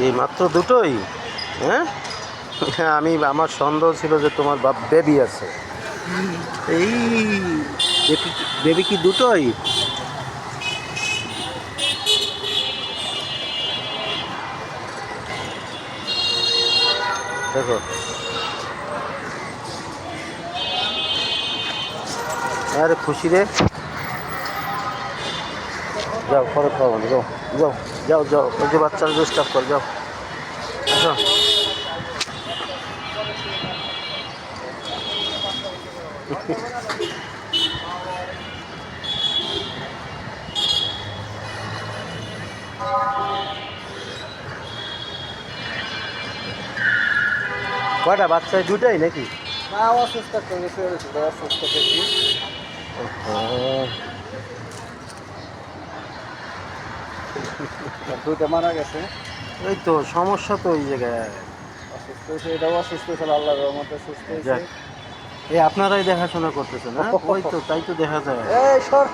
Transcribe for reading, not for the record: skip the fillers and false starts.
এই মাত্র দুটোই? হ্যাঁ, হ্যাঁ, আমার সন্দেহ ছিল যে তোমার বেবি আছে। এই বেবি, বেবি কি দুটোই? দেখো, আরে খুশি রে। যাও, পরে খাওয়াবো না, যাও যাও যাও যাও, ওই যে বাচ্চারা ডিস্টার্ব কর, যাও আসো। কয়টা বাচ্চা? দুটাই নাকি? না, অসুস্থ করে ফেলেছিল, অসুস্থ দেখি দুইটা মারা গেছে। এই তো সমস্যা তো ওই জায়গায়। অসুস্থ হয়েছে, এটাও অসুস্থ হয়েছিল, আল্লাহর রহমতে সুস্থ হয়েছে। যাক, এই আপনারাই দেখাশোনা করতেছেন? হ্যাঁ, ওই তো, তাই তো দেখা যায়। এই সর।